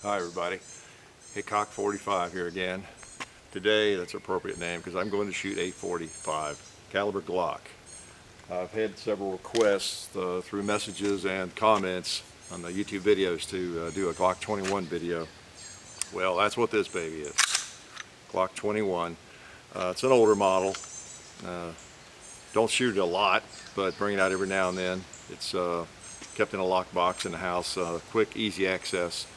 Hi everybody, Acp 45 here again. Today, that's an appropriate name because I'm going to shoot a 45 caliber Glock. I've had several requests through messages and comments on the YouTube videos to do a Glock21 video. Well, that's what this baby is, Glock21. It's an older model. Don't shoot it a lot, but bring it out every now and then. It's kept in a lockbox in the house, quick, easy access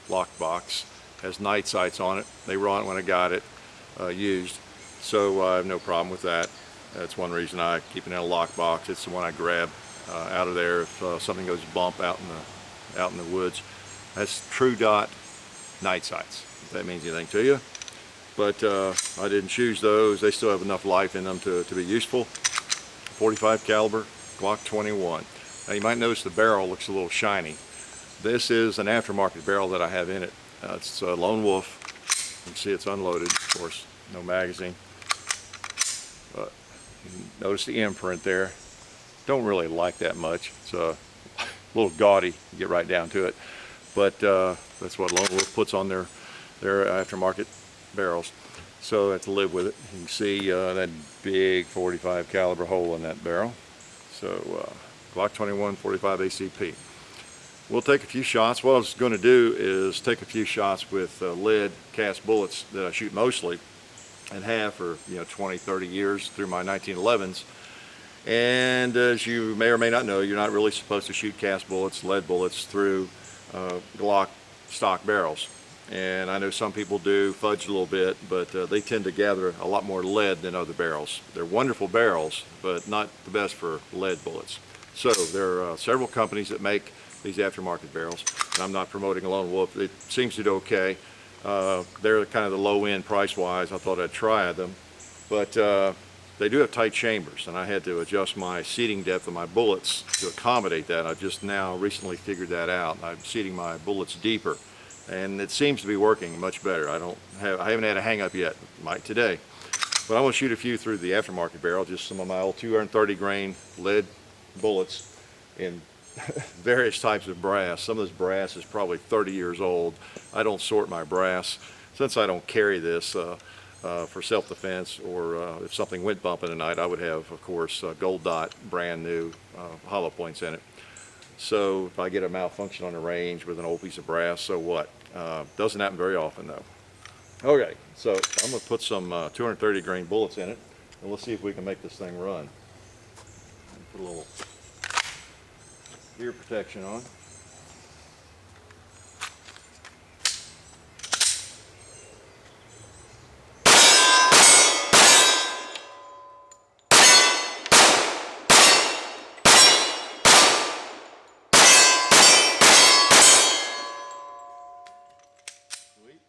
lockbox. Has night sights on it. They were on it when I got it used, so I have no problem with that. That's one reason I keep it in a lockbox. It's the one I grab out of there if something goes bump out in the woods. That's true dot night sights, if that means anything to you. But I didn't choose those. They still have enough life in them to be useful. 45 caliber Glock21. Now you might notice the barrel looks a little shiny. This is an aftermarket barrel that I have in it. It's a Lone Wolf. You can see it's unloaded, of course, no magazine. But you can notice the imprint there. Don't really like that much. It's a little gaudy, to get right down to it. But that's what Lone Wolf puts on their aftermarket barrels. So I have to live with it. You can see that big 45 caliber hole in that barrel. So Glock21 45 ACP. We'll take a few shots. What I was going to do is take a few shots with lead cast bullets that I shoot mostly and have for 20, 30 years through my 1911s. And as you may or may not know, you're not really supposed to shoot cast bullets, lead bullets through Glock stock barrels. And I know some people do fudge a little bit, but they tend to gather a lot more lead than other barrels. They're wonderful barrels, but not the best for lead bullets. So there are several companies that make these aftermarket barrels, and I'm not promoting Lone Wolf. It seems to do okay. They're kind of the low end price-wise. I thought I'd try them, but they do have tight chambers, and I had to adjust my seating depth of my bullets to accommodate that. I've just now recently figured that out. I'm seating my bullets deeper, and it seems to be working much better. I haven't had a hang-up yet. Might today, but I'm going to shoot a few through the aftermarket barrel. Just some of my old 230 grain lead bullets in various types of brass. Some of this brass is probably 30 years old. I don't sort my brass since I don't carry this for self-defense, or if something went bump in the night, I would have, of course, gold dot brand new hollow points in it. So if I get a malfunction on the range with an old piece of brass, so what? Doesn't happen very often though. Okay, so I'm going to put some 230 grain bullets in it, and let's see if we can make this thing run. Put a little ear protection on. Sweet.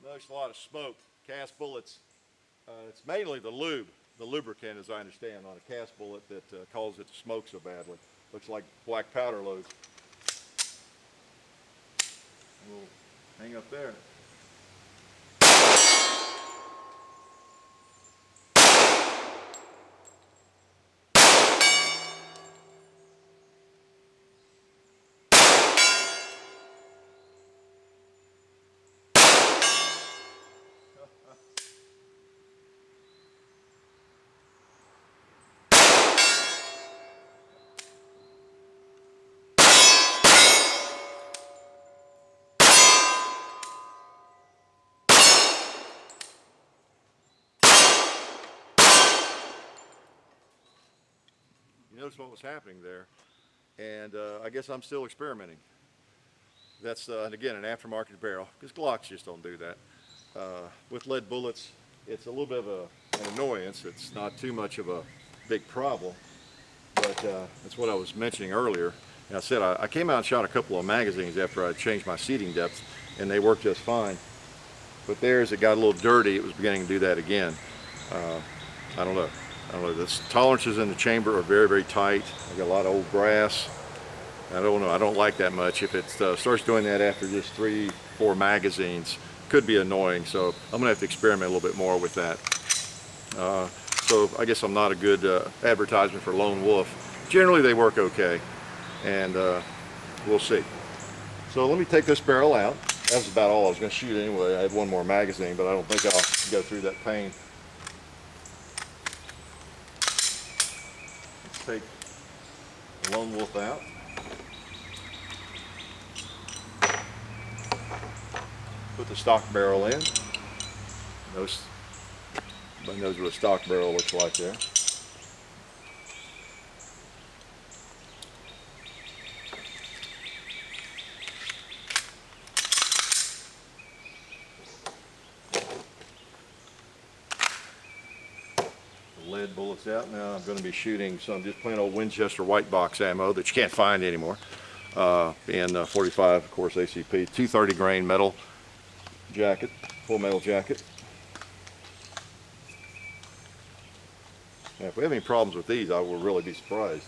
Notice a lot of smoke. Cast bullets, it's mainly the lubricant, as I understand, on a cast bullet that causes it to smoke so badly. Looks like black powder loads. We'll hang up there. You notice what was happening there, and I guess I'm still experimenting. That's, and again, an aftermarket barrel, because Glocks just don't do that. With lead bullets, it's a little bit of an annoyance. It's not too much of a big problem, but that's what I was mentioning earlier. And I said I came out and shot a couple of magazines after I changed my seating depth, and they worked just fine. But there, as it got a little dirty, it was beginning to do that again. I don't know. The tolerances in the chamber are very, very tight. I got a lot of old brass. I don't know. I don't like that much. If it starts doing that after just 3 4 magazines could be annoying, so I'm gonna have to experiment a little bit more with that. So I guess I'm not a good advertisement for Lone Wolf. Generally they work okay, and we'll see. So let me take this barrel out. That's about all I was going to shoot anyway. I had one more magazine, but I don't think I'll go through that pain. Let's take the Lone Wolf out. Put the stock barrel in. Everybody knows what a stock barrel looks like there. Lead bullets out. Now I'm going to be shooting some just plain old Winchester white box ammo that you can't find anymore. And 45, of course, ACP, 230 grain metal jacket, full metal jacket. Now, if we have any problems with these, I will really be surprised.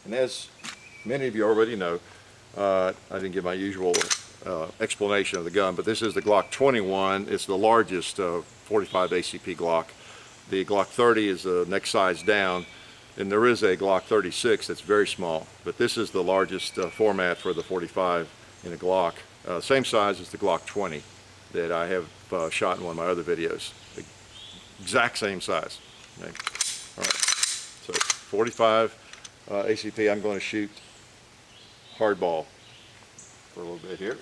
And as many of you already know, I didn't give my usual explanation of the gun, but this is the Glock21. It's the largest 45 ACP Glock. The Glock 30 is the next size down, and there is a Glock 36 that's very small, but this is the largest format for the 45 in a Glock. Same size as the Glock 20 that I have shot in one of my other videos. The exact same size. Okay. All right. So 45 ACP, I'm going to shoot hardball for a little bit here.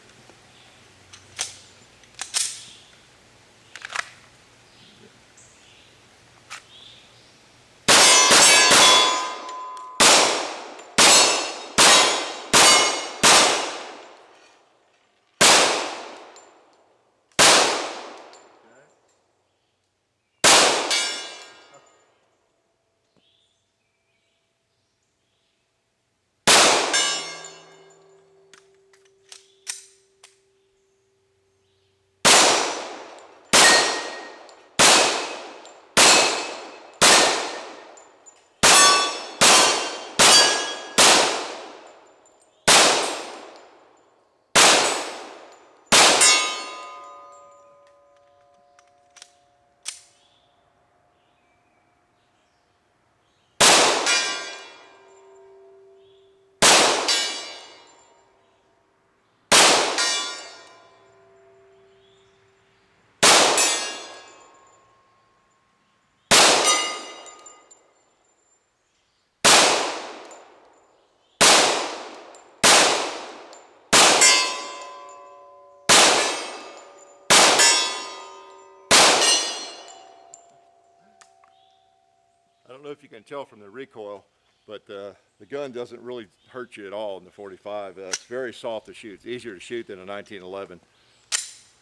I don't know if you can tell from the recoil, but the gun doesn't really hurt you at all in the 45. It's very soft to shoot. It's easier to shoot than a 1911.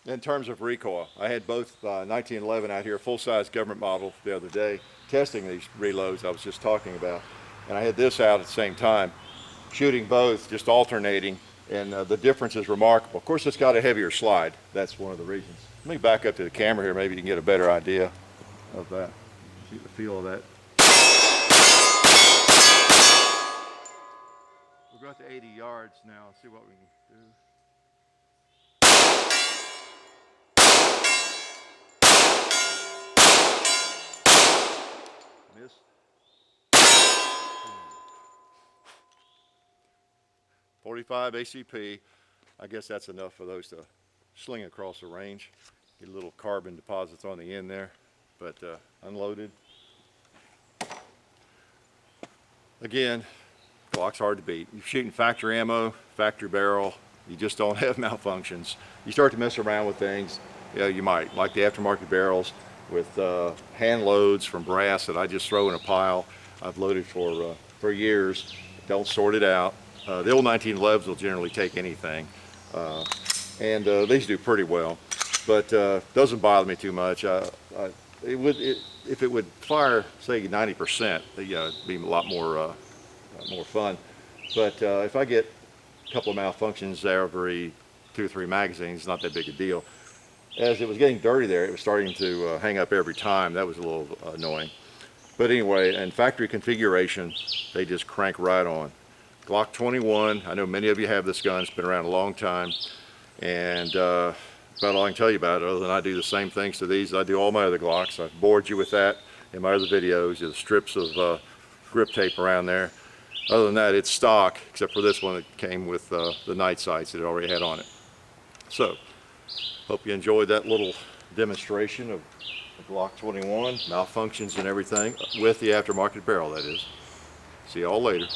In terms of recoil, I had both 1911 out here, full-size government model the other day, testing these reloads I was just talking about. And I had this out at the same time, shooting both, just alternating, and the difference is remarkable. Of course, it's got a heavier slide. That's one of the reasons. Let me back up to the camera here. Maybe you can get a better idea of that. See the feel of that. We'll go out to 80 yards now and see what we can do. Miss. 45 ACP. I guess that's enough for those to sling across the range. Get a little carbon deposits on the end there, but unloaded. Again, Glock's hard to beat. You're shooting factory ammo, factory barrel, you just don't have malfunctions. You start to mess around with things, yeah, you might, like the aftermarket barrels with hand loads from brass that I just throw in a pile. I've loaded for years, don't sort it out. The old 1911s will generally take anything, and these do pretty well, but doesn't bother me too much. If it would fire, say 90%, it'd be a lot more fun. But if I get a couple of malfunctions every 2 or 3 magazines, it's not that big a deal. As it was getting dirty there, it was starting to hang up every time. That was a little annoying. But anyway, in factory configuration, they just crank right on. Glock21. I know many of you have this gun. It's been around a long time, and about all I can tell you about it, other than I do the same things to these I do all my other Glocks. I've bored you with that in my other videos. The strips of grip tape around there. Other than that, it's stock, except for this one that came with the night sights that it already had on it. So, hope you enjoyed that little demonstration of the Glock21, malfunctions and everything, with the aftermarket barrel, that is. See y'all later.